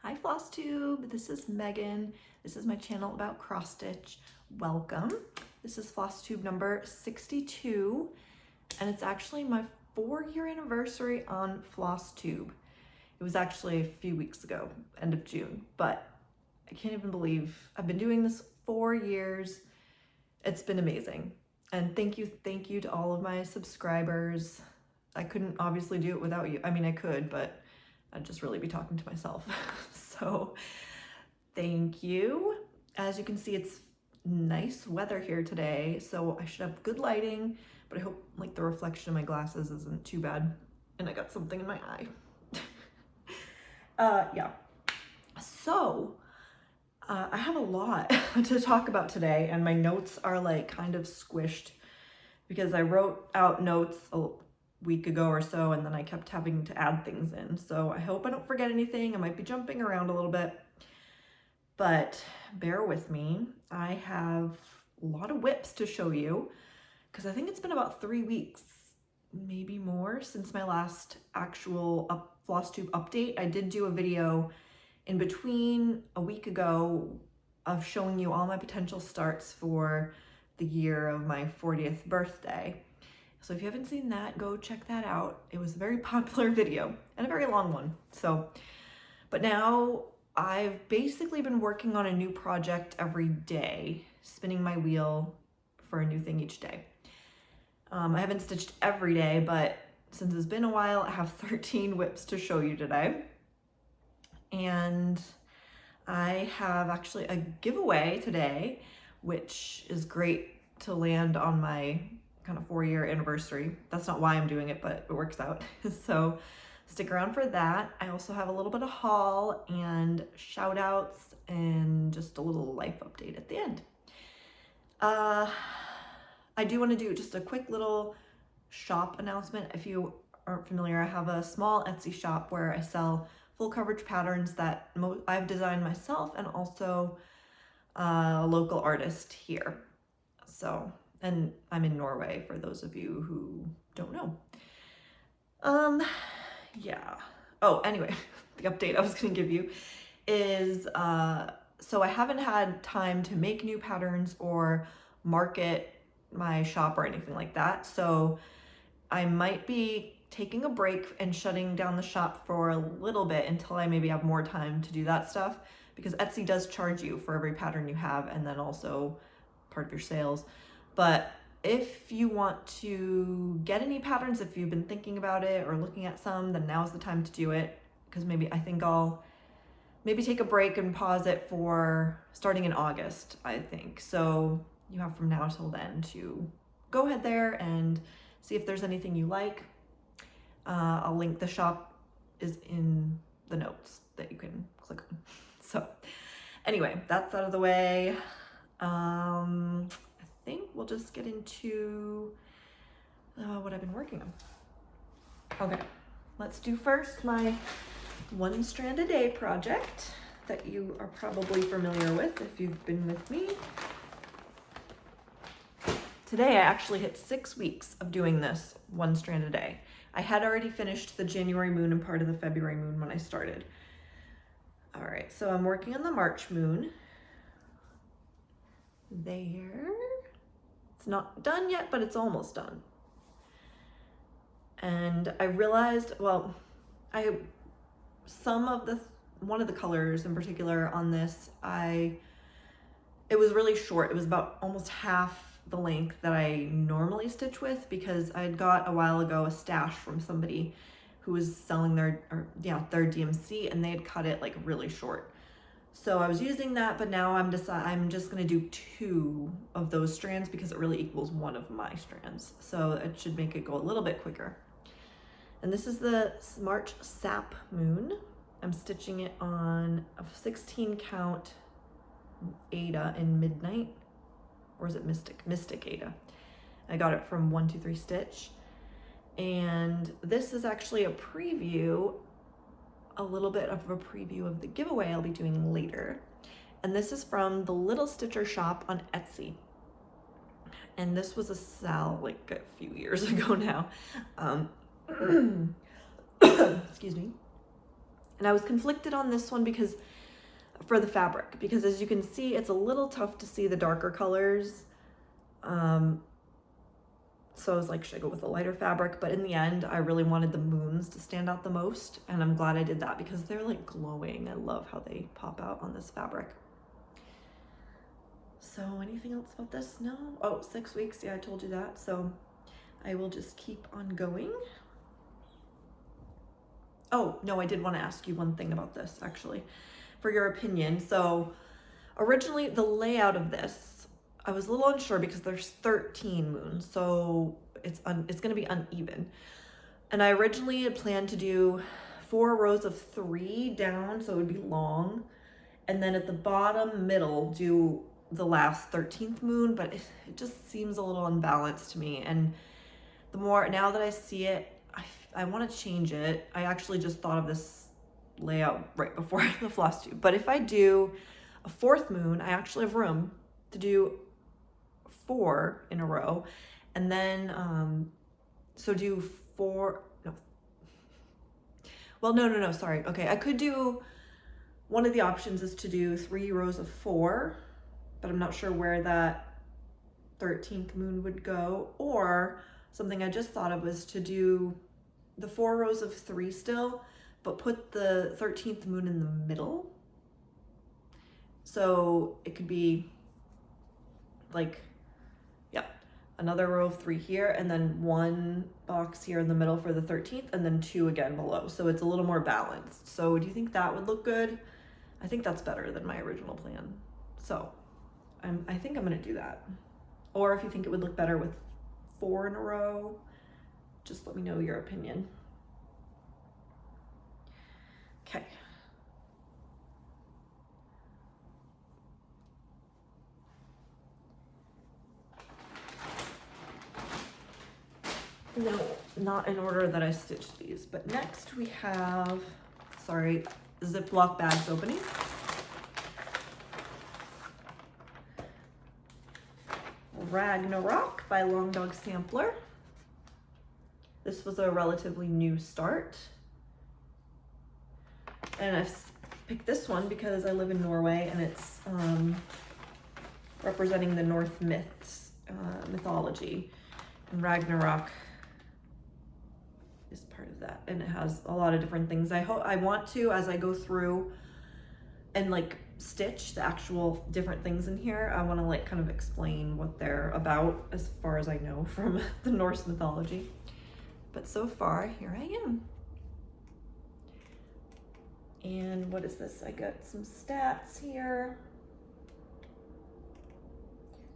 Hi Flosstube, this is Megan. This is my channel about cross stitch. Welcome. This is Flosstube number 62, and it's actually my 4-year anniversary on Flosstube. It was actually a few weeks ago, end of June, but I can't even believe I've been doing this 4 years. It's been amazing. And thank you to all of my subscribers. I couldn't obviously do it without you. I mean, I could, but I'd just really be talking to myself. So thank you. As you can see, it's nice weather here today, so I should have good lighting, but I hope like the reflection of my glasses isn't too bad. And I got something in my eye. Yeah. So I have a lot to talk about today, and my notes are like kind of squished because I wrote out notes a week ago or so, and then I kept having to add things in. So I hope I don't forget anything. I might be jumping around a little bit, but bear with me. I have a lot of whips to show you because I think it's been about 3 weeks, maybe more, since my last actual Flosstube update. I did do a video in between a week ago of showing you all my potential starts for the year of my 40th birthday. So if you haven't seen that, go check that out. It was a very popular video and a very long one. So, but now I've basically been working on a new project every day, spinning my wheel for a new thing each day. I haven't stitched every day, but since it's been a while, I have 13 whips to show you today. And I have actually a giveaway today, which is great to land on my kind of 4-year anniversary. That's not why I'm doing it, but it works out. So stick around for that. I also have a little bit of haul and shout outs and just a little life update at the end. I do want to do just a quick little shop announcement. If you aren't familiar, I have a small Etsy shop where I sell full coverage patterns that I've designed myself and also a local artist here. So, and I'm in Norway for those of you who don't know. Yeah. Oh, anyway, the update I was going to give you is, so I haven't had time to make new patterns or market my shop or anything like that. So I might be taking a break and shutting down the shop for a little bit until I maybe have more time to do that stuff, because Etsy does charge you for every pattern you have and then also part of your sales. But if you want to get any patterns, if you've been thinking about it or looking at some, then now's the time to do it, because I think I'll maybe take a break and pause it for starting in August, I think. So you have from now till then to go ahead there and see if there's anything you like. I'll link the shop is in the notes that you can click on. So anyway, that's out of the way. I think we'll just get into what I've been working on. Okay, let's do first my 1 strand a day project that you are probably familiar with if you've been with me. Today I actually hit 6 weeks of doing this 1 strand a day. I had already finished the January moon and part of the February moon when I started. All right, so I'm working on the March moon. There. It's not done yet, but it's almost done. And I realized, well, one of the colors in particular on this, it was really short. It was about almost half the length that I normally stitch with, because I'd got a while ago a stash from somebody who was selling their DMC, and they had cut it like really short. So I was using that, but now I'm just gonna do 2 of those strands because it really equals 1 of my strands. So it should make it go a little bit quicker. And this is the March sap moon. I'm stitching it on a 16 count Ada in Midnight, or is it Mystic Ada? I got it from 123 Stitch. And this is actually a little bit of a preview of the giveaway I'll be doing later. And this is from the Little Stitcher shop on Etsy. And this was a sale like a few years ago now. Excuse me. And I was conflicted on this one because for the fabric, because as you can see, it's a little tough to see the darker colors. So I was like, should I go with a lighter fabric? But in the end, I really wanted the moons to stand out the most. And I'm glad I did that because they're like glowing. I love how they pop out on this fabric. So anything else about this? No? Oh, 6 weeks. Yeah, I told you that. So I will just keep on going. Oh, no, I did want to ask you one thing about this actually, for your opinion. So originally the layout of this, I was a little unsure because there's 13 moons, so it's going to be uneven. And I originally had planned to do 4 rows of 3 down, so it would be long. And then at the bottom middle, do the last 13th moon, but it just seems a little unbalanced to me. And the more, now that I see it, I want to change it. I actually just thought of this layout right before the Flosstube. But if I do a 4th moon, I actually have room to do 4 in a row, and then so do 4, no, well, no, sorry. Okay, I could do, one of the options is to do 3 rows of 4, but I'm not sure where that 13th moon would go. Or something I just thought of was to do the 4 rows of 3 still, but put the 13th moon in the middle, so it could be like, another row of 3 here, and then 1 box here in the middle for the 13th, and then 2 again below. So it's a little more balanced. So do you think that would look good? I think that's better than my original plan. So I think I'm gonna do that. Or if you think it would look better with 4 in a row, just let me know your opinion. Okay. No, not in order that I stitched these, but next we have, sorry, Ziploc bags opening. Ragnarok by Long Dog Sampler. This was a relatively new start. And I've picked this one because I live in Norway, and it's representing the North mythology. And Ragnarok is part of that, and it has a lot of different things. I want to, as I go through and like stitch the actual different things in here, I want to like kind of explain what they're about as far as I know from the Norse mythology. But so far, here I am. And what is this? I got some stats here.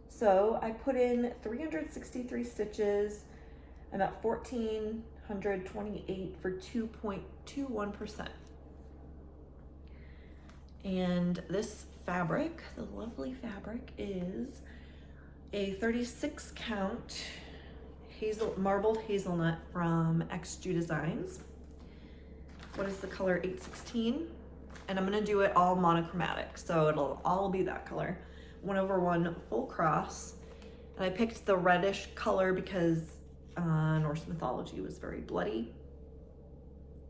So I put in 363 stitches. I'm at 1,428 for 2.21%. And this fabric, the lovely fabric, is a 36 count marbled hazelnut from XG Designs. What is the color? 816. And I'm gonna do it all monochromatic, so it'll all be that color. 1/1 full cross. And I picked the reddish color because Norse mythology was very bloody,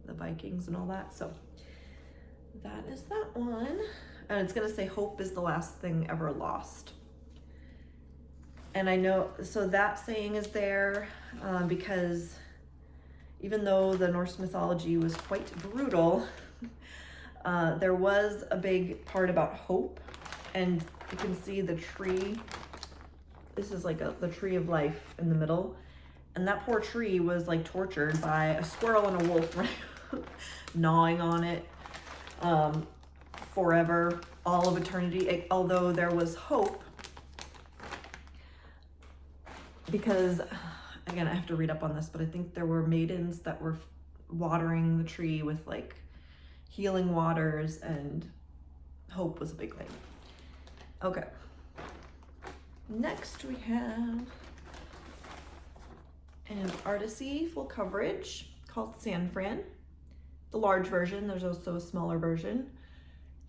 the Vikings and all that. So that is that one. And it's gonna say hope is the last thing ever lost. And I know, so that saying is there because even though the Norse mythology was quite brutal, there was a big part about hope. And you can see the tree. This is like the tree of life in the middle. And that poor tree was like tortured by a squirrel and a wolf gnawing on it forever, all of eternity. Although there was hope, because again, I have to read up on this, but I think there were maidens that were watering the tree with like healing waters, and hope was a big thing. Okay. Next we have an Artisy full coverage called Fran. The large version, there's also a smaller version.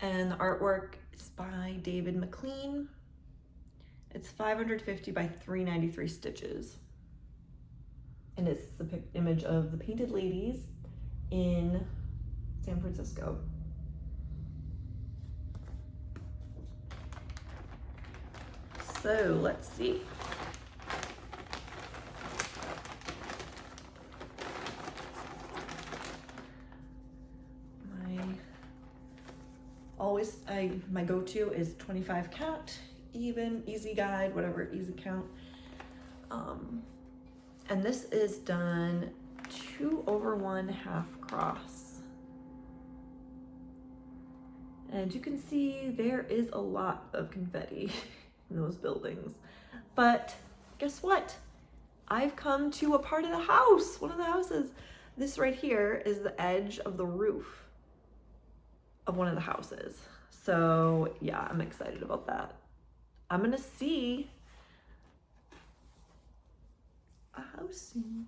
And the artwork is by David McLean. It's 550 by 393 stitches. And it's the image of the painted ladies in San Francisco. So let's see. My go-to is 25 count, even, easy guide, whatever, easy count. And this is done 2/1 half cross. And you can see there is a lot of confetti in those buildings. But guess what? I've come to a part of the house, one of the houses. This right here is the edge of the roof of one of the houses. So yeah, I'm excited about that. I'm gonna see a house soon.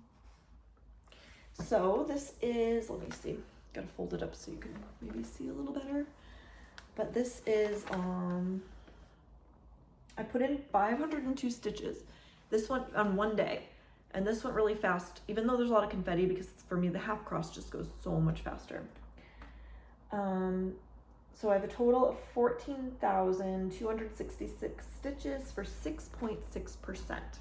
So this is, let me see, gotta fold it up so you can maybe see a little better. But this is, I put in 502 stitches. This one on one day, and this went really fast, even though there's a lot of confetti, because for me, the half cross just goes so much faster. So I have a total of 14,266 stitches for 6.6%.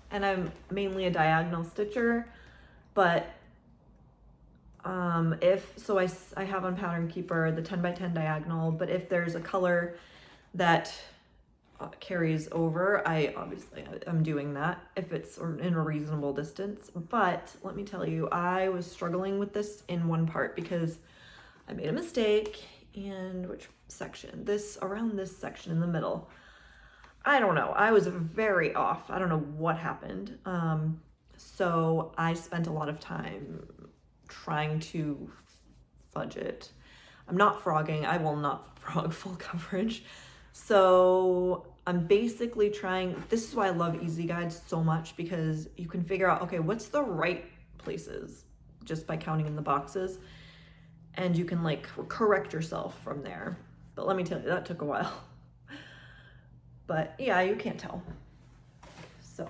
And I'm mainly a diagonal stitcher, but I have on Pattern Keeper the 10 by 10 diagonal, but if there's a color that carries over, I'm doing that if it's in a reasonable distance. But let me tell you, I was struggling with this in one part because I made a mistake in which section? Around this section in the middle. I don't know. I was very off. I don't know what happened. So I spent a lot of time trying to fudge it. I'm not frogging. I will not frog full coverage. So I'm basically trying, this is why I love easy guides so much, because you can figure out, okay, what's the right places just by counting in the boxes, and you can like correct yourself from there. But let me tell you, that took a while. But yeah, you can't tell. So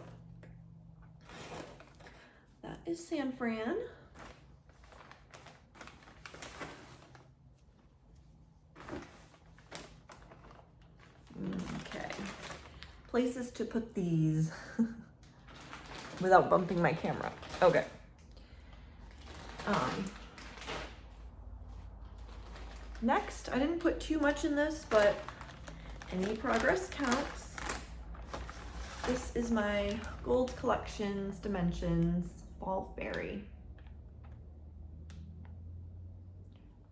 that is San Fran. Okay, places to put these without bumping my camera. Okay. Next, I didn't put too much in this, but any progress counts. This is my Gold Collections Dimensions Fall Fairy.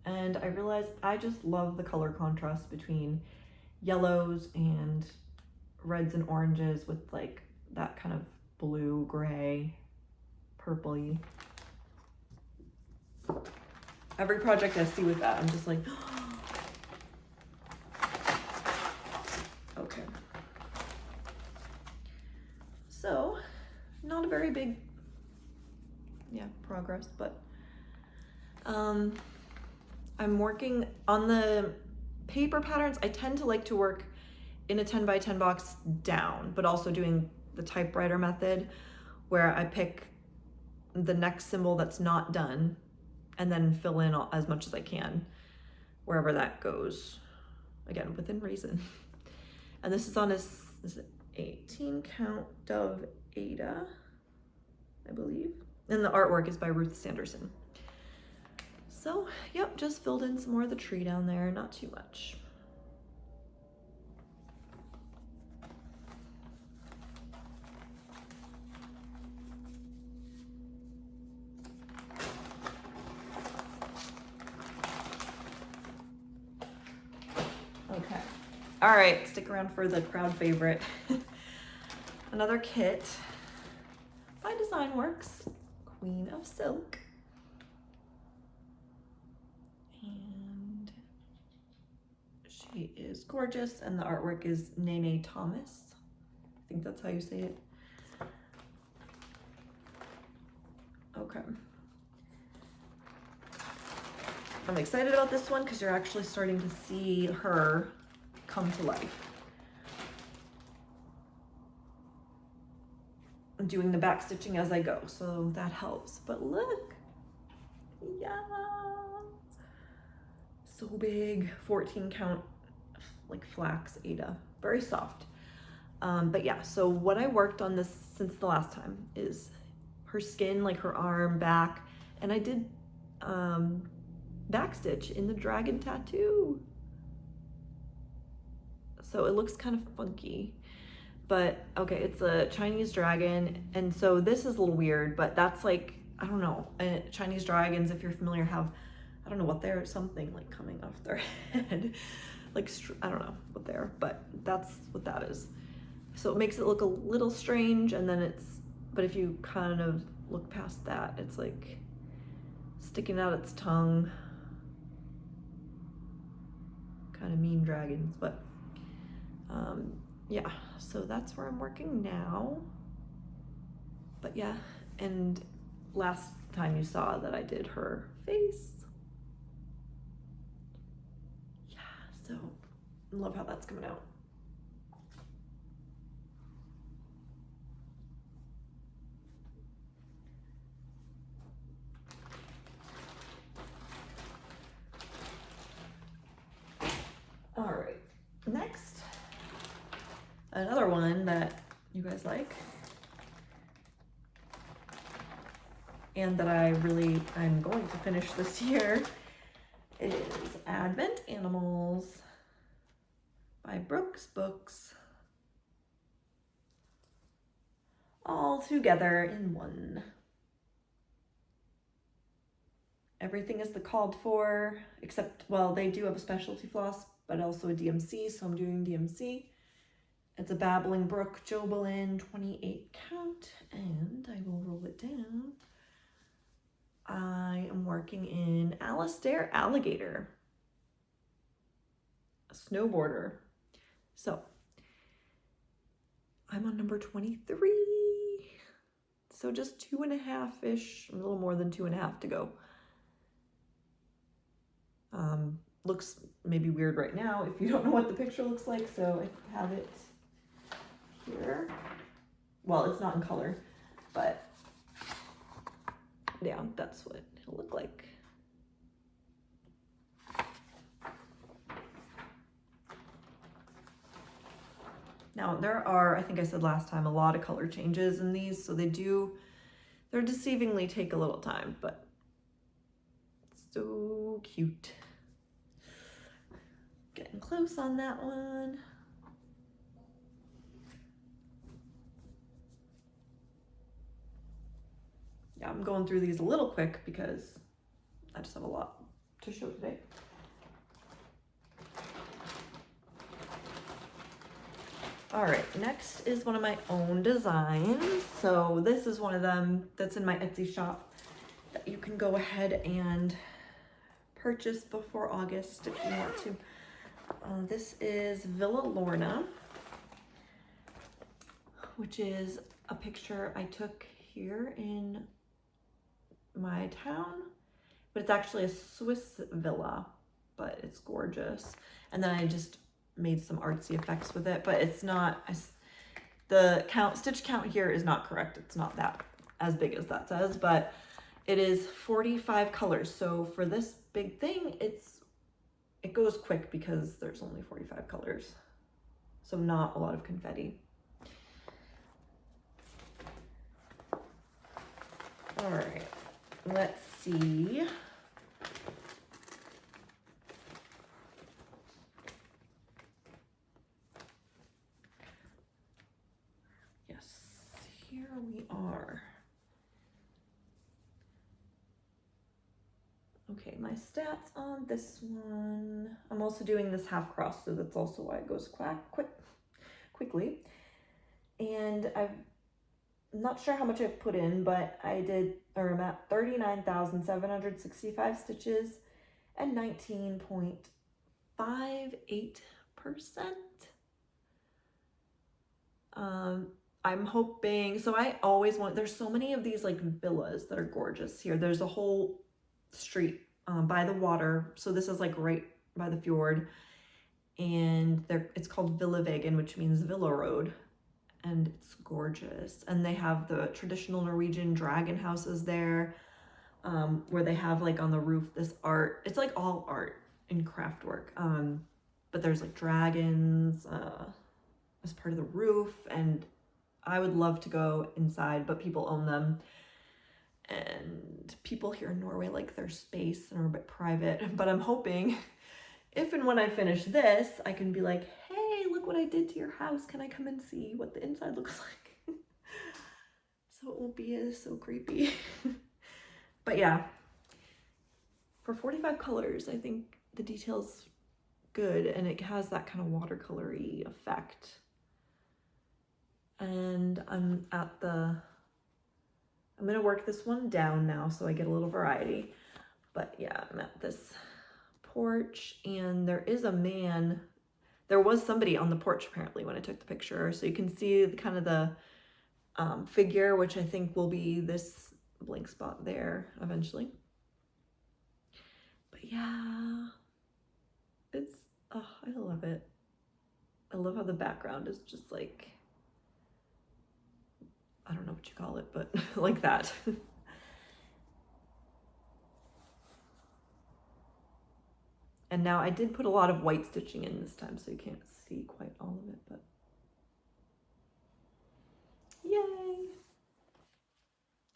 And I realized I just love the color contrast between yellows and reds and oranges with like that kind of blue, gray, purpley. Every project I see with that, I'm just like, okay. So, not a very big, progress, but I'm working on the paper patterns. I tend to like to work in a 10 by 10 box down, but also doing the typewriter method where I pick the next symbol that's not done and then fill in as much as I can wherever that goes, again within reason. And this is on a 18 count Dove Ada, I believe, and the artwork is by Ruth Sanderson. So yep, just filled in some more of the tree down there, not too much. Okay, all right, stick around for the crowd favorite. Another kit by Design Works, Queen of Silk. And she is gorgeous, and the artwork is Nene Thomas. I think that's how you say it. Okay. I'm excited about this one because you're actually starting to see her come to life. I'm doing the back stitching as I go, so that helps. But look, yeah. So big, 14 count, like flax Ada, very soft. But yeah, so what I worked on this since the last time is her skin, like her arm, back, and I did backstitch in the dragon tattoo. So it looks kind of funky, but okay, it's a Chinese dragon, and so this is a little weird, but that's like, I don't know, Chinese dragons, if you're familiar, have, I don't know what they're, something like coming off their head, like, I don't know what they're, but that's what that is. So it makes it look a little strange, and then but if you kind of look past that, it's like sticking out its tongue. Kind of mean dragons, but yeah, so that's where I'm working now. But yeah, and last time you saw that I did her face. Yeah, so I love how that's coming out. All right, next, another one that you guys like and that I'm going to finish this year is Advent Animals by Brooks Books, all together in one. Everything is the called for, except, well, they do have a specialty floss, but also a DMC, so I'm doing DMC. It's a Babbling Brook Jobalin 28 count, and I will roll it down. I am working in Alistair Alligator, a snowboarder. So I'm on number 23. So just 2.5-ish, a little more than 2.5 to go. Looks maybe weird right now if you don't know what the picture looks like, so I have it here. Well, it's not in color, but yeah, that's what it'll look like. Now there are, I think I said last time, a lot of color changes in these, so they're deceivingly take a little time, but so cute. Getting close on that one. Yeah, I'm going through these a little quick because I just have a lot to show today. All right, next is one of my own designs. So this is one of them that's in my Etsy shop that you can go ahead and purchase before August if you want to. This is Villa Lorna, which is a picture I took here in my town, but it's actually a Swiss villa, but it's gorgeous. And then I just made some artsy effects with it, but it's not, the stitch count here is not correct. It's not that as big as that says, but it is 45 colors. So for this big thing, it goes quick because there's only 45 colors. So not a lot of confetti. All right, let's see. Yes, here we are. Okay, my stats on this one. I'm also doing this half cross, so that's also why it goes quickly. And I'm not sure how much I put in, but I'm at 39,765 stitches and 19.58%. I'm hoping, so I always there's so many of these like villas that are gorgeous here. There's a whole street by the water, so this is like right by the fjord, and it's called Villa Vegan, which means Villa Road, and it's gorgeous. And they have the traditional Norwegian dragon houses there. where they have like on the roof this art. It's like all art and craft work. But there's like dragons as part of the roof, and I would love to go inside, but people own them. And people here in Norway like their space and are a bit private. But I'm hoping if and when I finish this, I can be like, hey, look what I did to your house. Can I come and see what the inside looks like? So it won't be so creepy. But yeah, for 45 colors, I think the detail's good, and it has that kind of watercolory effect. And I'm gonna work this one down now so I get a little variety. But yeah, I'm at this porch, and there was somebody on the porch apparently when I took the picture. So you can see the kind of the figure, which I think will be this blank spot there eventually. But yeah, I love it. I love how the background is just like, I don't know what you call it, but like that. And now I did put a lot of white stitching in this time, so you can't see quite all of it, but yay.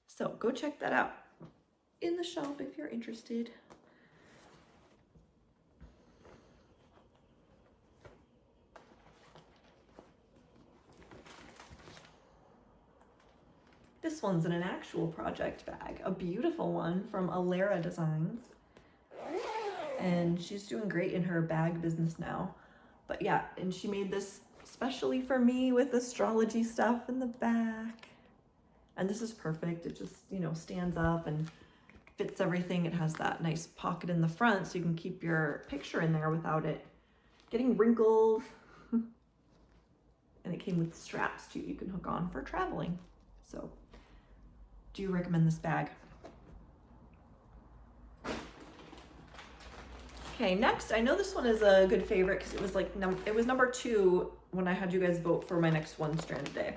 So go check that out in the shop if you're interested. This one's in an actual project bag, a beautiful one from Alera Designs. And she's doing great in her bag business now. But yeah, and she made this especially for me with astrology stuff in the back. And this is perfect. It just, stands up and fits everything. It has that nice pocket in the front so you can keep your picture in there without it getting wrinkled. And it came with straps too you can hook on for traveling. So, do you recommend this bag? Okay, next, I know this one is a good favorite because it was like it was number 2 when I had you guys vote for my next one strand day.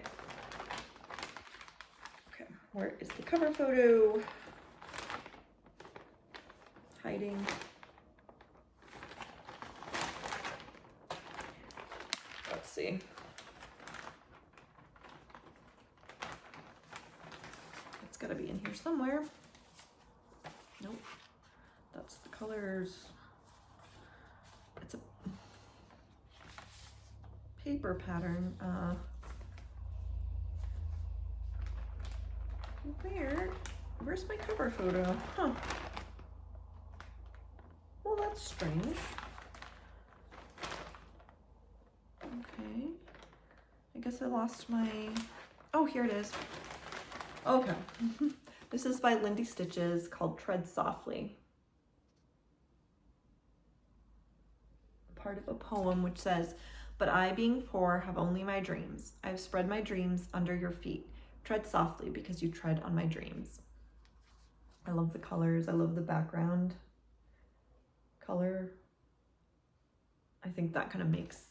Okay, where is the cover photo? Hiding. Let's see. It's gotta be in here somewhere. Nope, that's the colors. It's a paper pattern. Where's my cover photo? Huh. Well, that's strange. Okay. I guess I lost my... Oh, here it is. Okay. This is by Lindy Stitches, called Tread Softly. Part of a poem which says, "But I, being poor, have only my dreams. I've spread my dreams under your feet. Tread softly, because you tread on my dreams." I love the colors. I love the background color. I think that kind of makes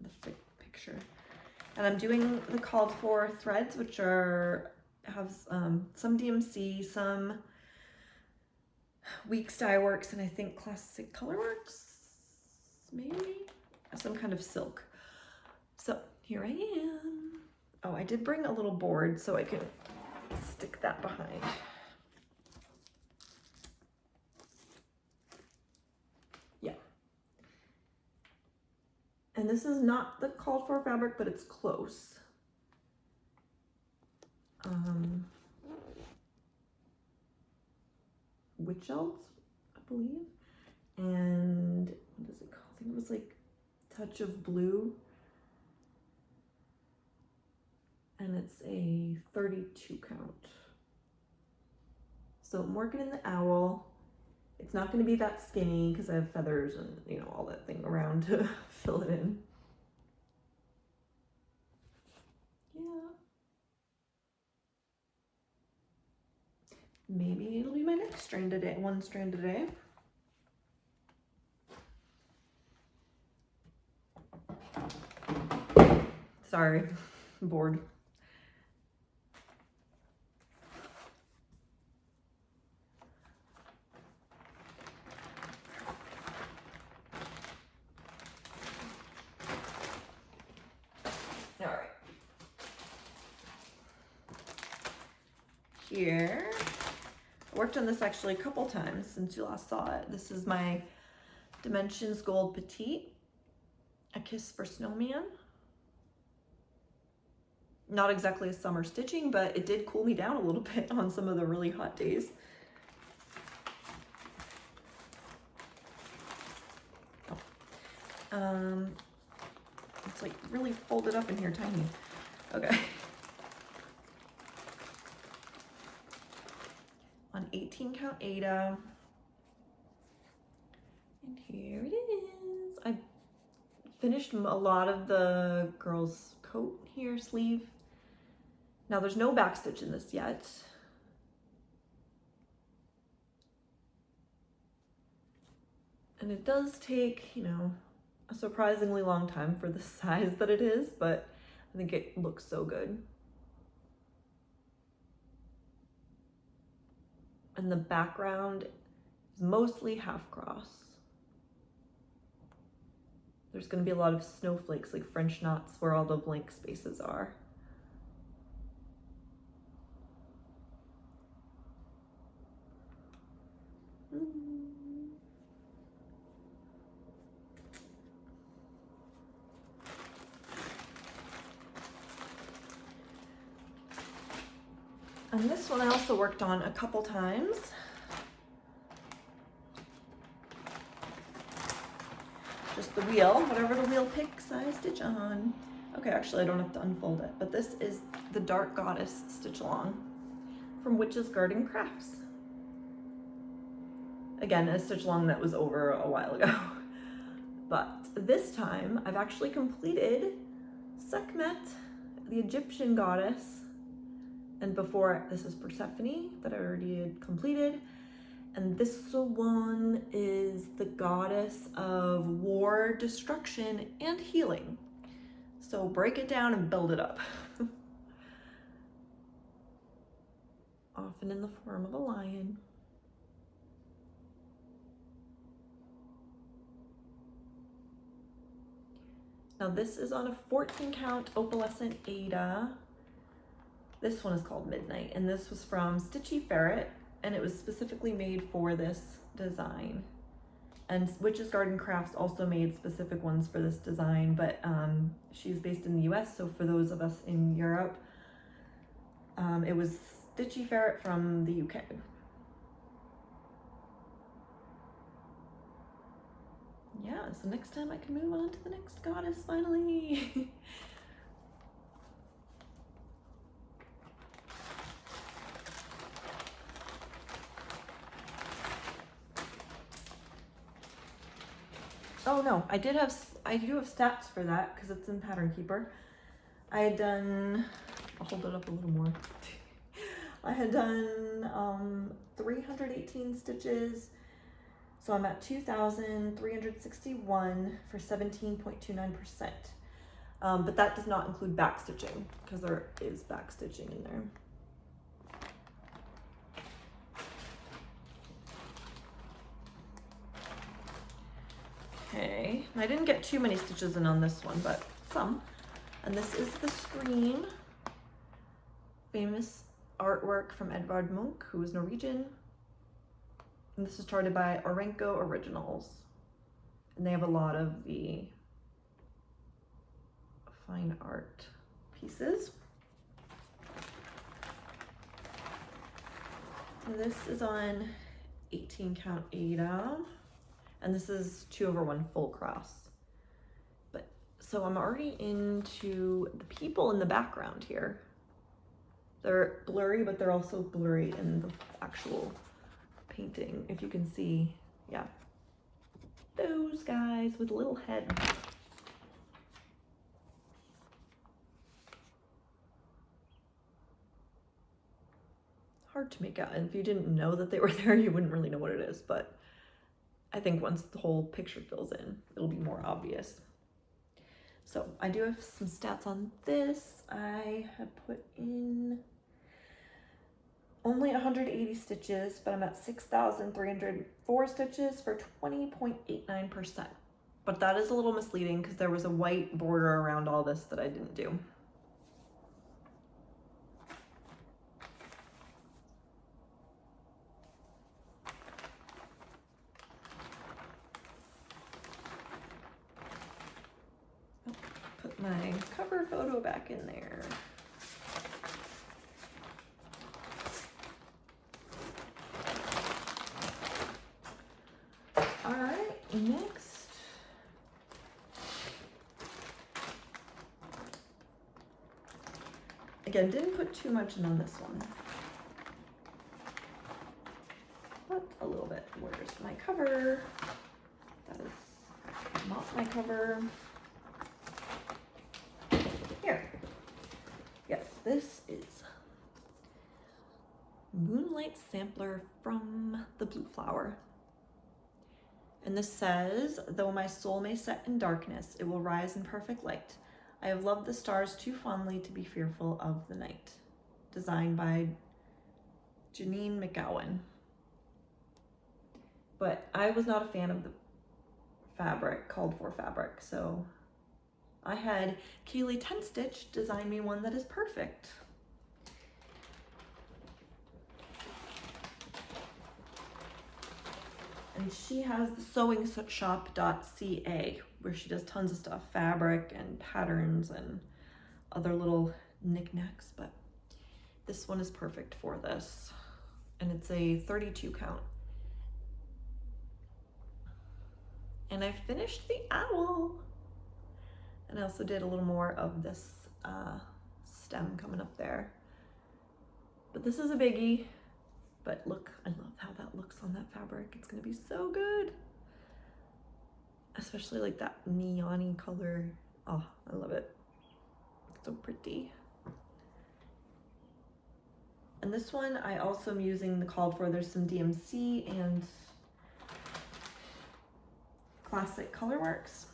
the picture. And I'm doing the called for threads, which have some DMC, some Weeks Dye Works, and I think Classic Colorworks, maybe some kind of silk. So here I am. Oh, I did bring a little board so I can stick that behind. Yeah. And this is not the called for fabric, but it's close. Witch Elves, I believe. And what is it called? I think it was like Touch of Blue. And it's a 32 count. So I'm working in the owl. It's not going to be that skinny because I have feathers and, all that thing around to fill it in. Yeah. Maybe it'll be my next strand a day, one strand a day. Sorry, I'm bored. here. I worked on this actually a couple times since you last saw it. This is my Dimensions Gold Petite, A Kiss for Snowman. Not exactly a summer stitching, but it did cool me down a little bit on some of the really hot days. It's like really folded up in here, tiny. Okay. On 18 count Aida. And here it is. I finished a lot of the girl's coat here, sleeve. Now there's no back stitch in this yet. And it does take, you know, a surprisingly long time for the size that it is, but I think it looks so good. And the background is mostly half cross. There's going to be a lot of snowflakes, like French knots, where all the blank spaces are. And this one I also worked on a couple times. Just the wheel, whatever the wheel picks, I stitch on. Okay, actually I don't have to unfold it, but this is the Dark Goddess stitch along from Witch's Garden Crafts. Again, a stitch along that was over a while ago. But this time I've actually completed Sekhmet, the Egyptian goddess. And before, this is Persephone that I already had completed. And this one is the goddess of war, destruction, and healing. So break it down and build it up. Often in the form of a lion. Now this is on a 14 count opalescent Aida. This one is called Midnight, and this was from Stitchy Ferret, and it was specifically made for this design. And Witch's Garden Crafts also made specific ones for this design, but she's based in the US, so for those of us in Europe, it was Stitchy Ferret from the UK. Yeah, so next time I can move on to the next goddess finally. Oh no, I do have stats for that because it's in Pattern Keeper. I had done, I'll hold it up a little more. I had done 318 stitches, so I'm at 2,361 for 17.29%. But that does not include back stitching because there is back stitching in there. Okay, I didn't get too many stitches in on this one, but some. And this is the screen. Famous artwork from Edvard Munch, who is Norwegian. And this is charted by Orenco Originals. And they have a lot of the fine art pieces. And this is on 18 count Aida. And this is 2/1 full cross. But so I'm already into the people in the background here. They're blurry, but they're also blurry in the actual painting. If you can see, yeah. Those guys with little heads. Hard to make out. And if you didn't know that they were there, you wouldn't really know what it is, but I think once the whole picture fills in, it'll be more obvious. So I do have some stats on this. I have put in only 180 stitches, but I'm at 6,304 stitches for 20.89%. But that is a little misleading because there was a white border around all this that I didn't do. my cover photo back in there. All right, next. Again, didn't put too much in on this one, but a little bit. Where's my cover? That is not my cover. Here. Yes, this is Moonlight sampler from the Blue Flower. And this says, though my soul may set in darkness, it will rise in perfect light. I have loved the stars too fondly to be fearful of the night. Designed by Janine McGowan. But I was not a fan of the fabric, called for fabric, so I had Kaylee 10 Stitch design me one that is perfect. And she has thesewingshop.ca, where she does tons of stuff, fabric and patterns and other little knickknacks, but this one is perfect for this. And it's a 32 count. And I finished the owl. And I also did a little more of this stem coming up there. But this is a biggie. But look, I love how that looks on that fabric. It's gonna be so good. Especially like that neon-y color. Oh, I love it. It's so pretty. And this one, I also am using the called for. There's some DMC and Classic Colorworks.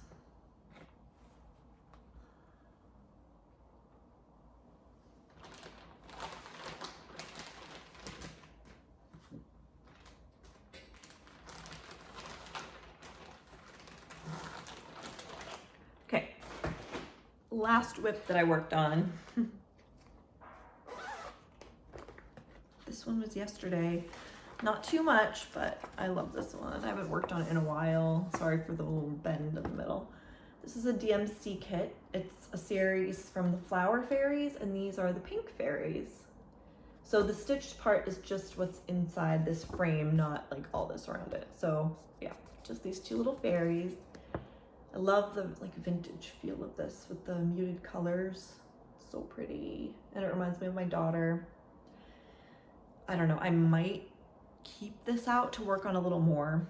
Okay, last whip that I worked on. This one was yesterday. Not too much, but I love this one. I haven't worked on it in a while. Sorry for the little bend in the middle. This is a DMC kit. It's a series from the flower fairies, and these are the pink fairies. So the stitched part is just what's inside this frame, not like all this around it. So yeah, just these two little fairies. I love the like vintage feel of this with the muted colors. So pretty. And it reminds me of my daughter. I don't know, I might keep this out to work on a little more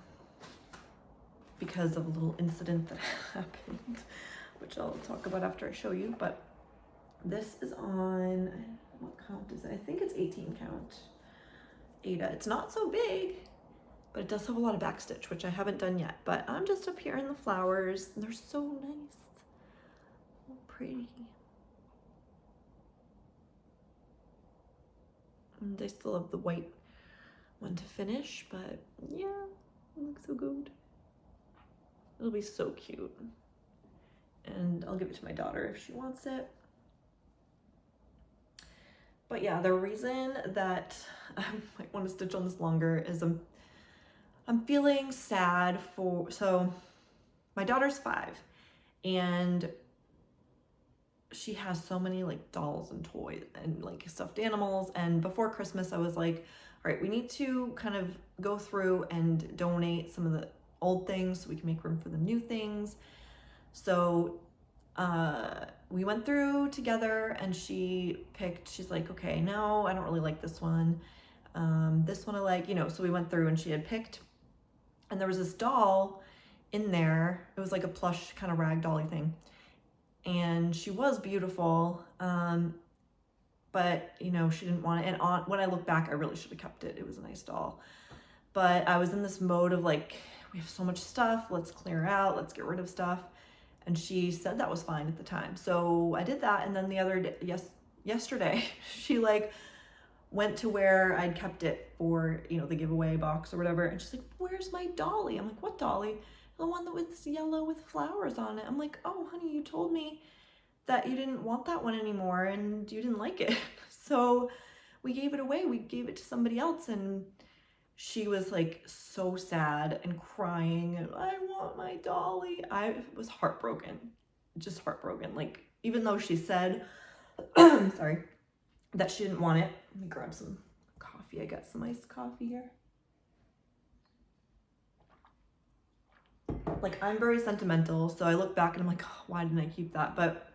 because of a little incident that happened, which I'll talk about after I show you. But this is on, what count is it? I think it's 18 count. Ada. It's not so big, but it does have a lot of backstitch, which I haven't done yet. But I'm just up here in the flowers, and they're so nice. So pretty. And I still have the white one to finish, but yeah, it looks so good. It'll be so cute. And I'll give it to my daughter if she wants it. But yeah, the reason that I might want to stitch on this longer is I'm feeling sad for, so my daughter's 5 and she has so many like dolls and toys and like stuffed animals. And before Christmas, I was like, all right, we need to kind of go through and donate some of the old things so we can make room for the new things. So we went through together and she picked, she's like, okay, no, I don't really like this one. This one I like, you know, so we went through and she had picked, and there was this doll in there. It was like a plush kind of rag dolly thing. And she was beautiful, but you know, she didn't want it. And when I look back, I really should have kept it. It was a nice doll. But I was in this mode of like, we have so much stuff, let's clear out, let's get rid of stuff. And she said that was fine at the time. So I did that. And then the other day, yesterday, she like went to where I'd kept it for, you know, the giveaway box or whatever. And she's like, where's my dolly? I'm like, what dolly? The one that was yellow with flowers on it. I'm like, oh honey, you told me that you didn't want that one anymore and you didn't like it. So we gave it away. We gave it to somebody else. And she was like so sad and crying and I want my dolly. I was heartbroken, just heartbroken. Like even though she said, sorry, that she didn't want it. Let me grab some coffee. I got some iced coffee here. Like, I'm very sentimental, so I look back and I'm like, oh, why didn't I keep that? But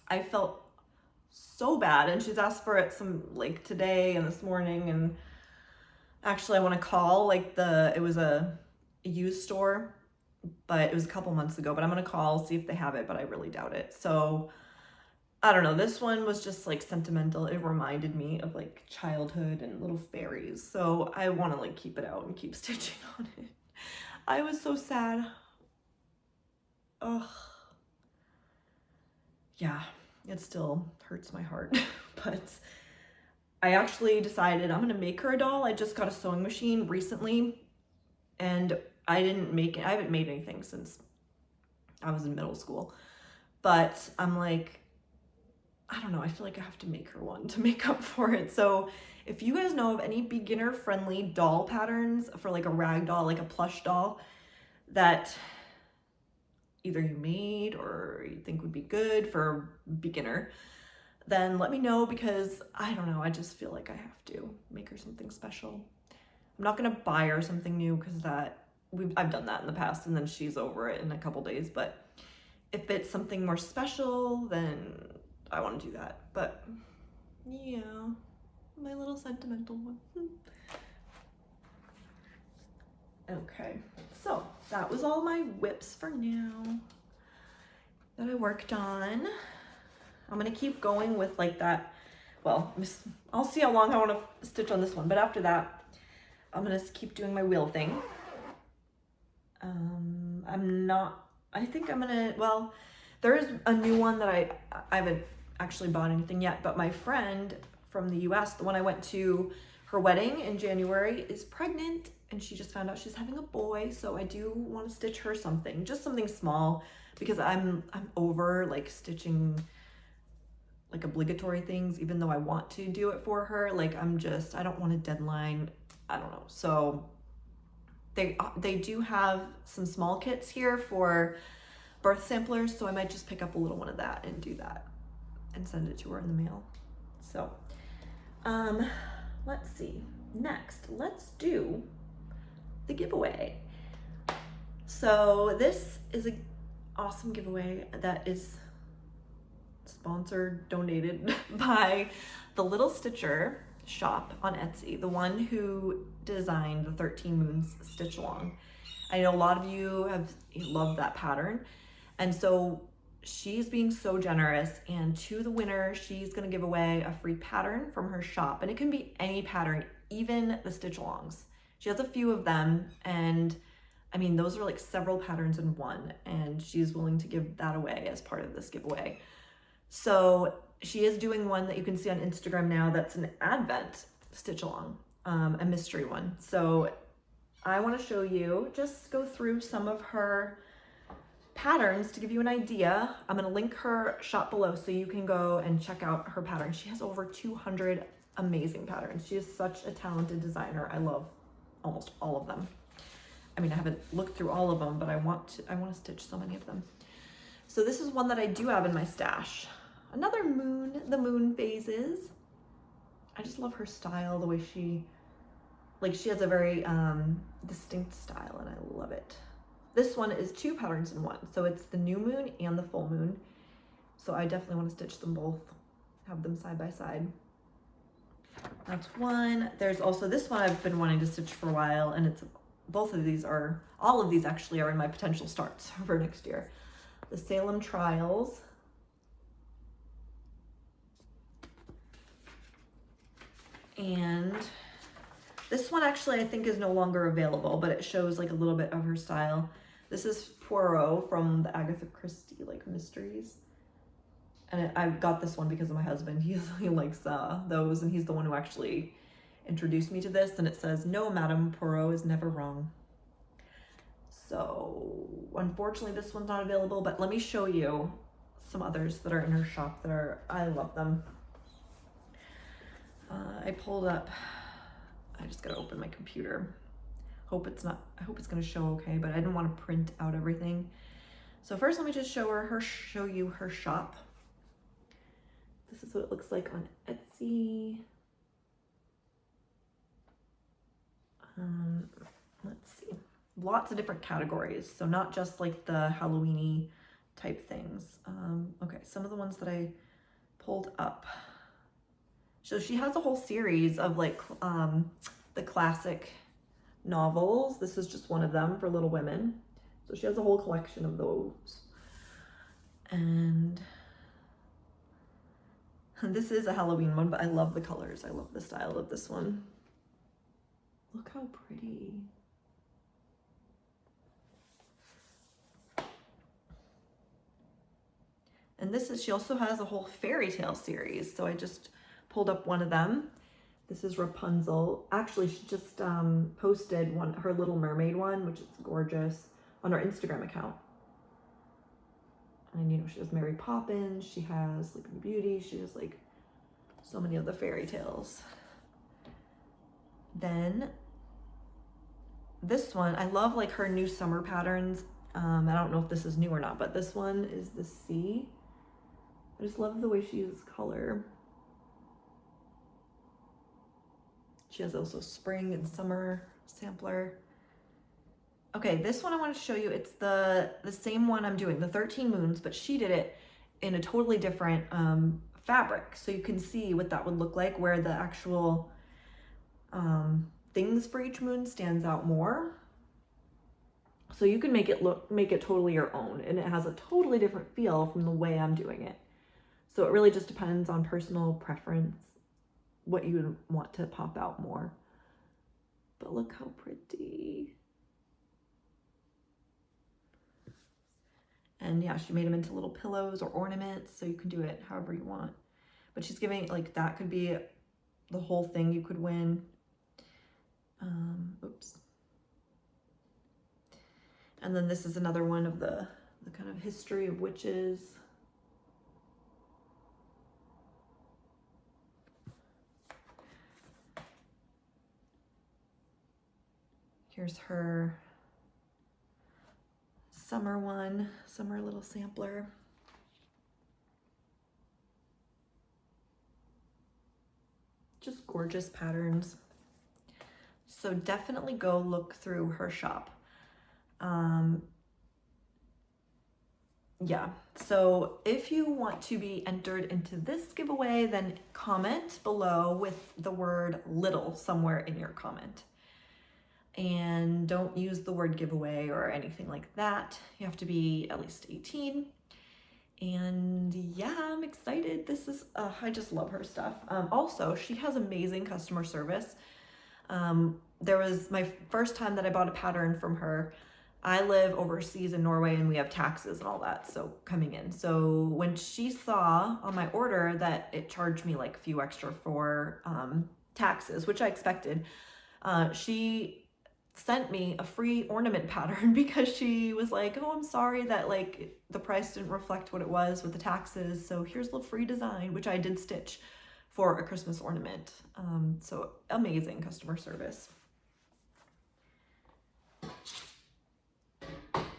I felt so bad, and she's asked for it some, like, today and this morning, and actually I want to call, like, it was a used store, but it was a couple months ago, but I'm going to call, see if they have it, but I really doubt it. So I don't know, this one was just like sentimental. It reminded me of like childhood and little fairies, so I want to like keep it out and keep stitching on it. I was so sad. Ugh. Yeah, it still hurts my heart. But I actually decided I'm gonna make her a doll. I just got a sewing machine recently, and I haven't made anything since I was in middle school. But I'm like, I don't know, I feel like I have to make her one to make up for it. So if you guys know of any beginner friendly doll patterns for like a rag doll, like a plush doll that either you made or you think would be good for a beginner, then let me know, because I don't know, I just feel like I have to make her something special. I'm not gonna buy her something new, because I've done that in the past and then she's over it in a couple days. But if it's something more special, then I want to do that. But yeah, my little sentimental one. Okay, so that was all my whips for now that I worked on. I'm gonna keep going with like that. Well, I'll see how long I want to stitch on this one, but after that, I'm gonna keep doing my wheel thing. I think I'm gonna, well, there is a new one that I haven't actually bought anything yet, but my friend from the US, the one I went to her wedding in January, is pregnant, and she just found out she's having a boy. So I do want to stitch her something, just something small, because I'm over like stitching like obligatory things, even though I want to do it for her. Like, I don't want a deadline. I don't know. So they do have some small kits here for birth samplers, so I might just pick up a little one of that and do that and send it to her in the mail. So let's see. Next, let's do the giveaway. So this is an awesome giveaway that is sponsored, donated by the Little Stitcher shop on Etsy, the one who designed the 13 Moons stitch along. I know a lot of you have loved that pattern, and so she's being so generous, and to the winner she's going to give away a free pattern from her shop, and it can be any pattern, even the stitch alongs. She has a few of them, and I mean, those are like several patterns in one, and she's willing to give that away as part of this giveaway. So she is doing one that you can see on Instagram now that's an Advent stitch along, a mystery one. So I want to show you, just go through some of her patterns to give you an idea. I'm going to link her shop below so you can go and check out her pattern. She has over 200 amazing patterns. She is such a talented designer. I love almost all of them. I mean, I haven't looked through all of them, but I want to stitch so many of them. So this is one that I do have in my stash. Another moon, the moon phases. I just love her style, the way she has a very distinct style, and I love it. This one is two patterns in one. So it's the new moon and the full moon. So I definitely want to stitch them both, have them side by side. That's one. There's also this one I've been wanting to stitch for a while, and all of these actually are in my potential starts for next year. The Salem Trials. And this one actually I think is no longer available, but it shows like a little bit of her style. This is Poirot from the Agatha Christie like mysteries. And I got this one because of my husband. He likes those, and he's the one who actually introduced me to this. And it says, "No, Madame, Poirot is never wrong." So unfortunately this one's not available, but let me show you some others that are in her shop I love them. I pulled up, I just gotta open my computer. I hope it's gonna show okay, but I didn't want to print out everything. So first let me just show you her shop. This is what it looks like on Etsy. Let's see. Lots of different categories. So not just like the Halloween-y type things. Okay, some of the ones that I pulled up. So she has a whole series of like the classic novels. This is just one of them for Little Women. So she has a whole collection of those. And this is a Halloween one, but I love the colors. I love the style of this one. Look how pretty. And this is, she also has a whole fairy tale series. So I just pulled up one of them. This is Rapunzel. Actually, she just posted her Little Mermaid one, which is gorgeous, on her Instagram account. And you know, she has Mary Poppins, she has Sleeping Beauty, she has like so many of the fairy tales. Then this one, I love like her new summer patterns. I don't know if this is new or not, but this one is the sea. I just love the way she uses color. She has also spring and summer sampler. Okay, this one I want to show you. It's the same one I'm doing, the 13 moons, but she did it in a totally different fabric. So you can see what that would look like, where the actual things for each moon stands out more. So you can make it totally your own, and it has a totally different feel from the way I'm doing it. So it really just depends on personal preference, what you would want to pop out more. But look how pretty. And yeah, she made them into little pillows or ornaments, so you can do it however you want. But she's giving, like, that could be the whole thing you could win. Oops. And then this is another one of the kind of history of witches. Here's her summer one, summer little sampler. Just gorgeous patterns. So definitely go look through her shop. Yeah, so if you want to be entered into this giveaway, then comment below with the word little somewhere in your comment. And don't use the word giveaway or anything like that. You have to be at least 18. And yeah, I'm excited. This is, I just love her stuff. Also, she has amazing customer service. There was my first time that I bought a pattern from her. I live overseas in Norway and we have taxes and all that, so coming in. So when she saw on my order that it charged me like a few extra for taxes, which I expected, she sent me a free ornament pattern because she was like, oh, I'm sorry that like the price didn't reflect what it was with the taxes. So here's the free design, which I did stitch for a Christmas ornament. So amazing customer service.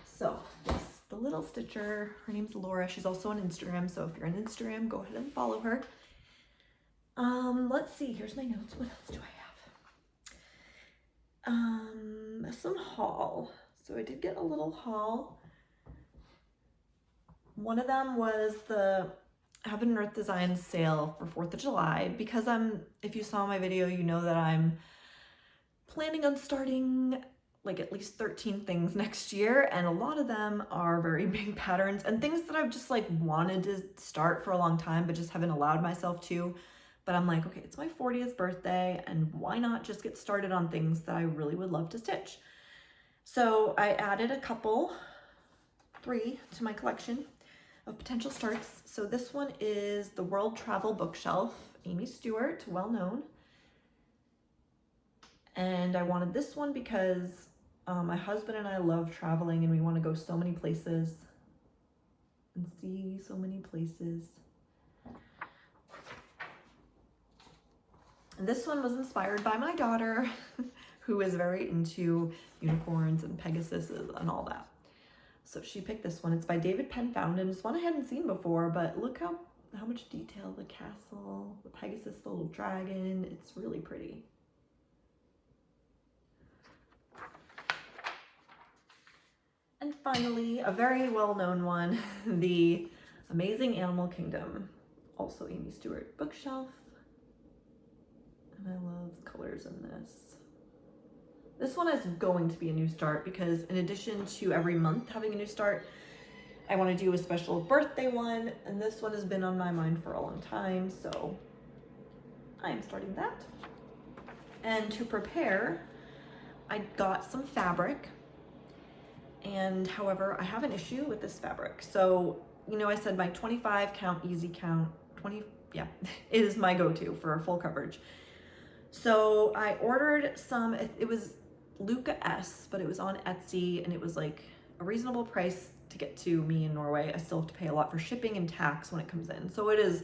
So yes, the little stitcher, her name's Laura. She's also on Instagram. So if you're on Instagram, go ahead and follow her. Let's see, here's my notes. What else do I have? Some haul. So I did get a little haul. One of them was the Heaven and Earth Designs sale for 4th of July, because if you saw my video, you know that I'm planning on starting like at least 13 things next year, and a lot of them are very big patterns and things that I've just like wanted to start for a long time but just haven't allowed myself to. But I'm like, okay, it's my 40th birthday, and why not just get started on things that I really would love to stitch? So I added a couple, 3 to my collection of potential starts. So this one is the World Travel Bookshelf, Amy Stewart, well known. And I wanted this one because my husband and I love traveling, and we want to go so many places and see so many places. And this one was inspired by my daughter, who is very into unicorns and Pegasuses and all that. So she picked this one. It's by David Penn Found, and it's one I hadn't seen before, but look how how much detail, the castle, the Pegasus, the little dragon, it's really pretty. And finally, a very well-known one, the Amazing Animal Kingdom, also Amy Stewart bookshelf. And I love the colors in this. This one is going to be a new start because in addition to every month having a new start, I want to do a special birthday one, and this one has been on my mind for a long time, so I am starting that. And to prepare, I got some fabric, and however, I have an issue with this fabric. So, you know, I said my 25 count, easy count, 20, yeah, is my go-to for full coverage. So I ordered some, it was Luca S, but it was on Etsy, and it was like a reasonable price to get to me in Norway. I still have to pay a lot for shipping and tax when it comes in, so it is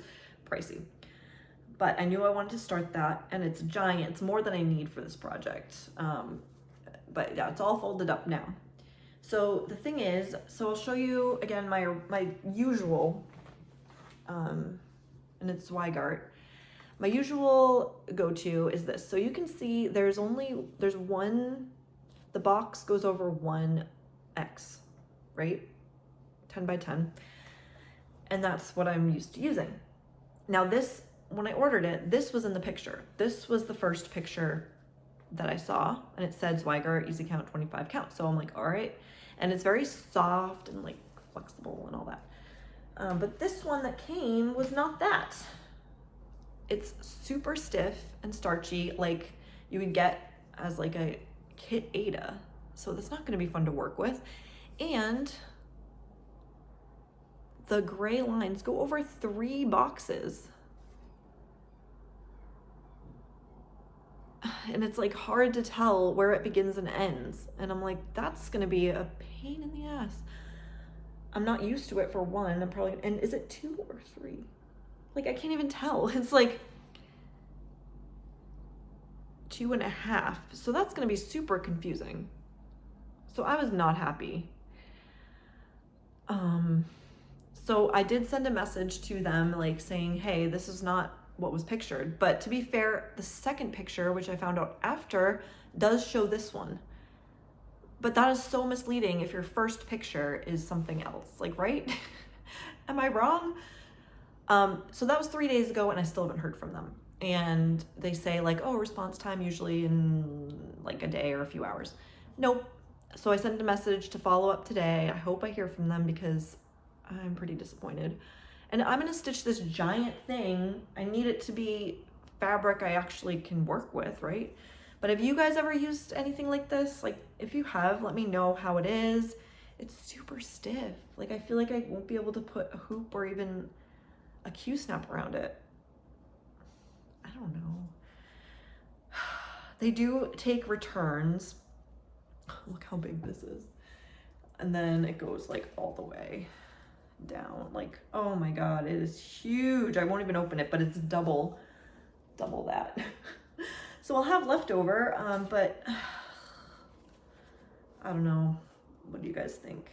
pricey. But I knew I wanted to start that, and it's giant. It's more than I need for this project. But yeah, it's all folded up now. So the thing is, so I'll show you again my usual, and it's Zweigart. My usual go-to is this. So you can see there's one, the box goes over 1x, right? 10 by 10. And that's what I'm used to using. Now this, when I ordered it, this was in the picture. This was the first picture that I saw, and it said Zweigart, easy count, 25 count. So I'm like, all right. And it's very soft and like flexible and all that. But this one that came was not that. It's super stiff and starchy, like you would get as like a Kit Ada. So that's not gonna be fun to work with. And the gray lines go over 3 boxes. And it's like hard to tell where it begins and ends. And I'm like, that's gonna be a pain in the ass. I'm not used to it for one. I'm probably, and is it 2 or 3? Like, I can't even tell. It's like 2.5. So that's gonna be super confusing. So I was not happy. So I did send a message to them like saying, hey, this is not what was pictured. But to be fair, the second picture, which I found out after, does show this one. But that is so misleading if your first picture is something else, like, right? Am I wrong? So that was 3 days ago, and I still haven't heard from them. And they say like, oh, response time usually in like a day or a few hours. Nope. So I sent a message to follow up today. I hope I hear from them because I'm pretty disappointed. And I'm gonna stitch this giant thing. I need it to be fabric I actually can work with, right? But have you guys ever used anything like this? Like, if you have, let me know how it is. It's super stiff. Like, I feel like I won't be able to put a hoop or even a Q-snap around it. I don't know. They do take returns. Look how big this is. And then it goes like all the way down. Like, oh my God, it is huge. I won't even open it, but it's double that. So I'll have leftover, but I don't know. What do you guys think?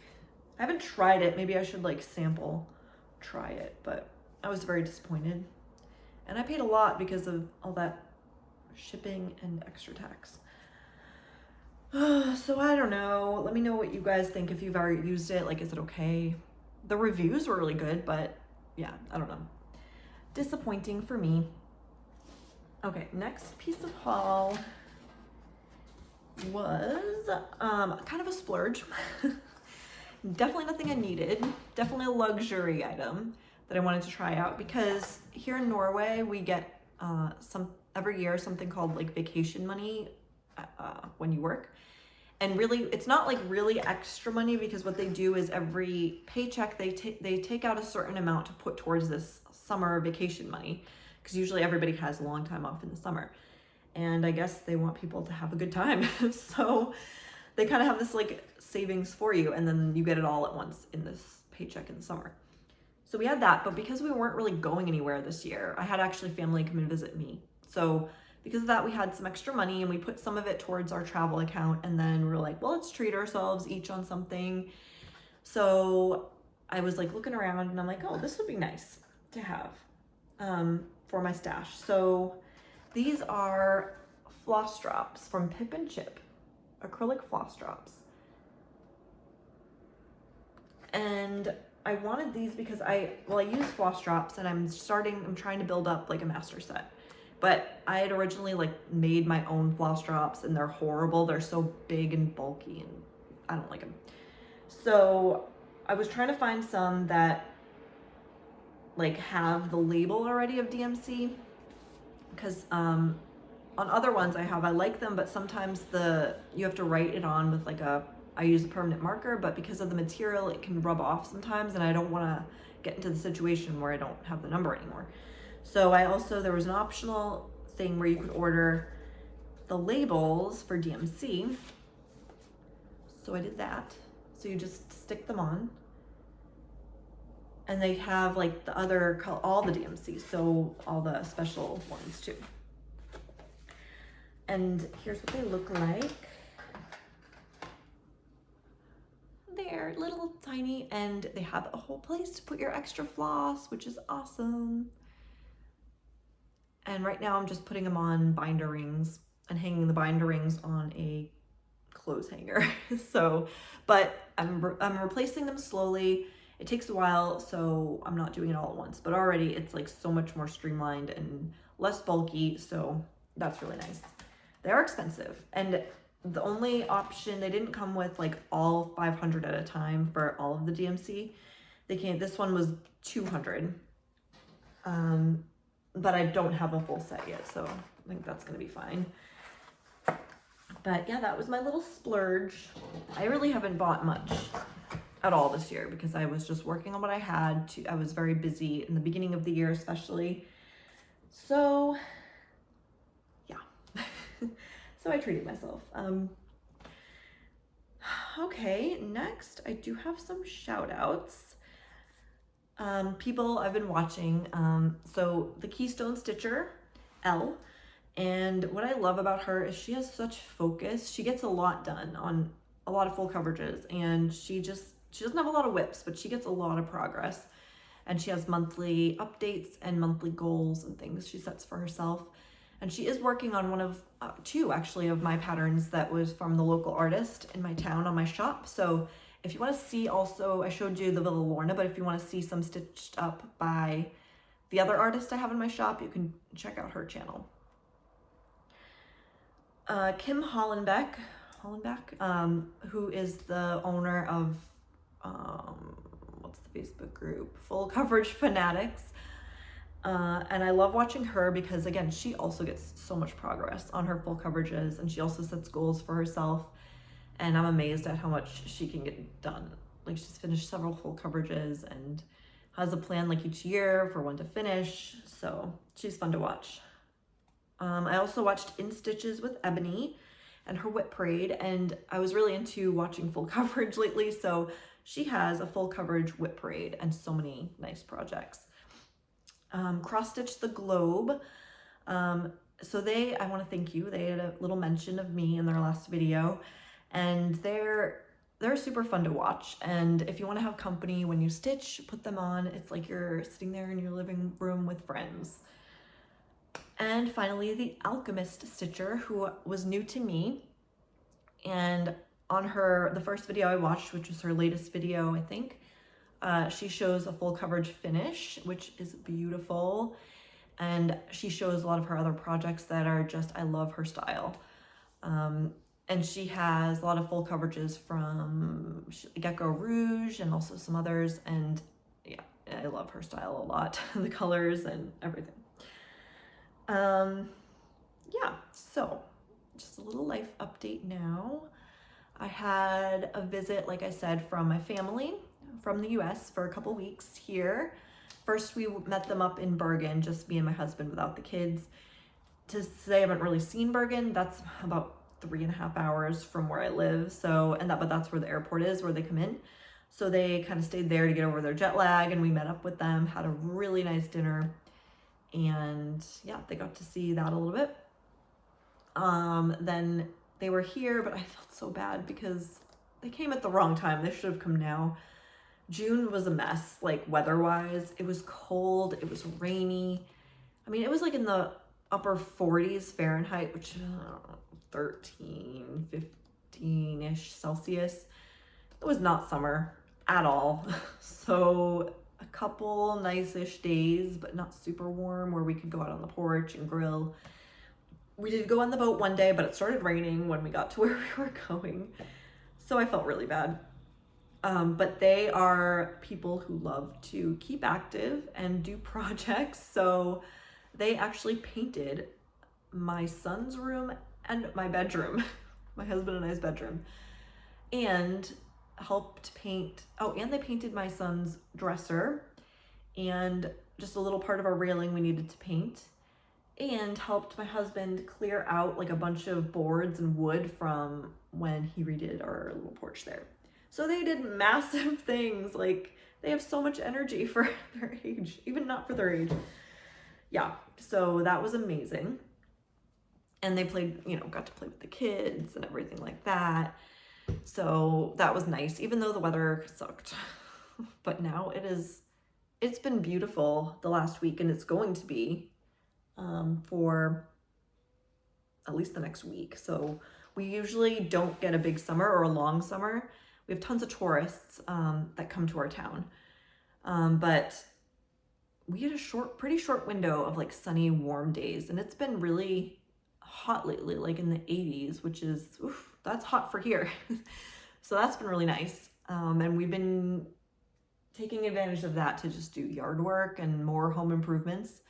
I haven't tried it. Maybe I should like try it, but I was very disappointed. And I paid a lot because of all that shipping and extra tax. So I don't know. Let me know what you guys think if you've already used it. Like, is it okay? The reviews were really good, but yeah, I don't know. Disappointing for me. Okay, next piece of haul was kind of a splurge. Definitely nothing I needed. Definitely a luxury item that I wanted to try out because here in Norway we get every year something called like vacation money when you work. And really, it's not like really extra money because what they do is every paycheck they take out a certain amount to put towards this summer vacation money because usually everybody has a long time off in the summer. And I guess they want people to have a good time. So they kind of have this like savings for you and then you get it all at once in this paycheck in the summer. So we had that, but because we weren't really going anywhere this year, I had actually family come and visit me. So because of that, we had some extra money and we put some of it towards our travel account. And then we're like, well, let's treat ourselves each on something. So I was like looking around and I'm like, oh, this would be nice. to have for my stash. So these are floss drops from Pip and Chip, acrylic floss drops. And I wanted these because I use floss drops and I'm trying to build up like a master set. But I had originally like made my own floss drops and they're horrible. They're so big and bulky and I don't like them. So I was trying to find some that like have the label already of DMC, because on other ones I like them, but sometimes you have to write it on with like I use a permanent marker, but because of the material it can rub off sometimes and I don't want to get into the situation where I don't have the number anymore. So there was an optional thing where you could order the labels for DMC. So I did that. So you just stick them on. And they have like the other, all the DMC, so all the special ones too. And here's what they look like. They're little tiny and they have a whole place to put your extra floss, which is awesome. And right now I'm just putting them on binder rings and hanging the binder rings on a clothes hanger. But I'm replacing them slowly. It takes a while, so I'm not doing it all at once, but already it's like so much more streamlined and less bulky, so that's really nice. They're expensive, and the only option, they didn't come with like all 500 at a time for all of the DMC. This one was 200, but I don't have a full set yet, so I think that's gonna be fine. But yeah, that was my little splurge. I really haven't bought much at all this year because I was just working on what I had to. I was very busy in the beginning of the year, especially. So yeah, so I treated myself. Okay, next I do have some shout outs. People I've been watching. So the Keystone Stitcher, Elle. And what I love about her is she has such focus. She gets a lot done on a lot of full coverages, and she doesn't have a lot of whips, but she gets a lot of progress. And she has monthly updates and monthly goals and things she sets for herself. And she is working on one of two actually of my patterns that was from the local artist in my town on my shop. So if you want to see, also I showed you the Villa Lorna, but if you want to see some stitched up by the other artist I have in my shop, you can check out her channel. Kim Hollenbeck, who is the owner of what's the Facebook group, Full Coverage Fanatics, and I love watching her because again she also gets so much progress on her full coverages, and she also sets goals for herself, and I'm amazed at how much she can get done. Like she's finished several full coverages and has a plan like each year for when to finish, so she's fun to watch. I also watched In Stitches with Ebony and her Whip Parade, and I was really into watching full coverage lately, so she has a full coverage Whip Parade and so many nice projects. Cross Stitch the Globe. So I want to thank you. They had a little mention of me in their last video, and they're super fun to watch. And if you want to have company when you stitch, put them on. It's like you're sitting there in your living room with friends. And finally, the Alchemist Stitcher, who was new to me, and on the first video I watched, which was her latest video, I think, she shows a full coverage finish, which is beautiful. And she shows a lot of her other projects that are just, I love her style. And she has a lot of full coverages from Gecko Rouge and also some others. And yeah, I love her style a lot, the colors and everything. Yeah, so just a little life update now. I had a visit, like I said, from my family from the US for a couple weeks here. First, we met them up in Bergen, just me and my husband without the kids. To say I haven't really seen Bergen, that's about 3.5 hours from where I live. But that's where the airport is, where they come in. So they kind of stayed there to get over their jet lag, and we met up with them, had a really nice dinner. And yeah, they got to see that a little bit. Then they were here, but I felt so bad because they came at the wrong time. They should have come now. June was a mess, like weather-wise. It was cold, it was rainy. I mean, it was like in the upper 40s Fahrenheit, which 13, 15-ish Celsius. It was not summer at all. So a couple nice-ish days, but not super warm, where we could go out on the porch and grill. We did go on the boat one day, but it started raining when we got to where we were going. So I felt really bad. But they are people who love to keep active and do projects. So they actually painted my son's room and my bedroom, my husband and I's bedroom, and helped paint, and they painted my son's dresser and just a little part of our railing we needed to paint, and helped my husband clear out like a bunch of boards and wood from when he redid our little porch there. So they did massive things. Like, they have so much energy for their age, even not for their age. Yeah, so that was amazing. And they played, got to play with the kids and everything like that. So that was nice, even though the weather sucked. But now it's been beautiful the last week, and it's going to be for at least the next week. So we usually don't get a big summer or a long summer. We have tons of tourists that come to our town. But we get a pretty short window of like sunny, warm days. And it's been really hot lately, like in the 80s, which is, that's hot for here. So that's been really nice. And we've been taking advantage of that to just do yard work and more home improvements.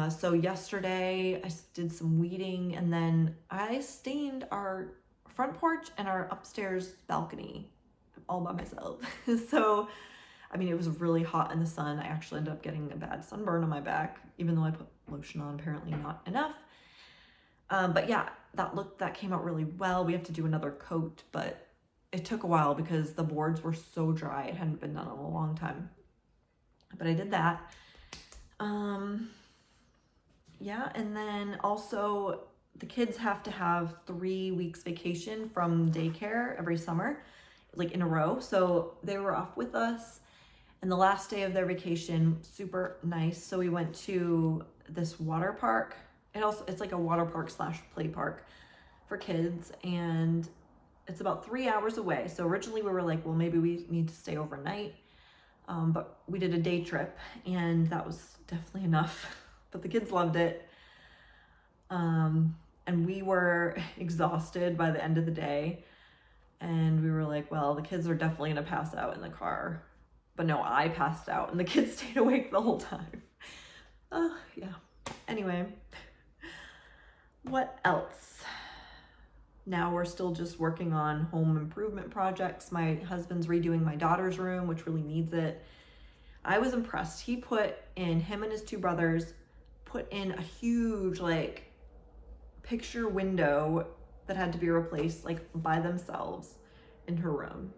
So yesterday I did some weeding, and then I stained our front porch and our upstairs balcony all by myself. So, I mean, it was really hot in the sun. I actually ended up getting a bad sunburn on my back, even though I put lotion on, apparently not enough. But yeah, that came out really well. We have to do another coat, but it took a while because the boards were so dry. It hadn't been done in a long time, but I did that. Yeah, and then also the kids have to have 3 weeks vacation from daycare every summer, like in a row. So they were off with us, and the last day of their vacation, super nice. So we went to this water park. It's like a water park / play park for kids, and it's about 3 hours away. So originally we were like, well, maybe we need to stay overnight. But we did a day trip, and that was definitely enough. But the kids loved it. And we were exhausted by the end of the day. And we were like, well, the kids are definitely gonna pass out in the car. But no, I passed out and the kids stayed awake the whole time. Yeah. Anyway, what else? Now we're still just working on home improvement projects. My husband's redoing my daughter's room, which really needs it. I was impressed. Him and his 2 brothers put in a huge like picture window that had to be replaced like by themselves in her room.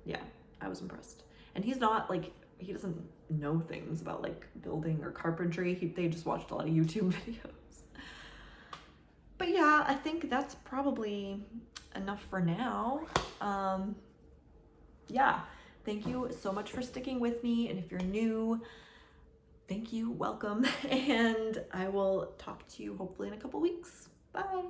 Yeah, I was impressed. And he's not like, he doesn't know things about like building or carpentry. They just watched a lot of YouTube videos. But yeah, I think that's probably enough for now. Yeah, thank you so much for sticking with me. And if you're new, thank you, welcome. And I will talk to you hopefully in a couple weeks. Bye.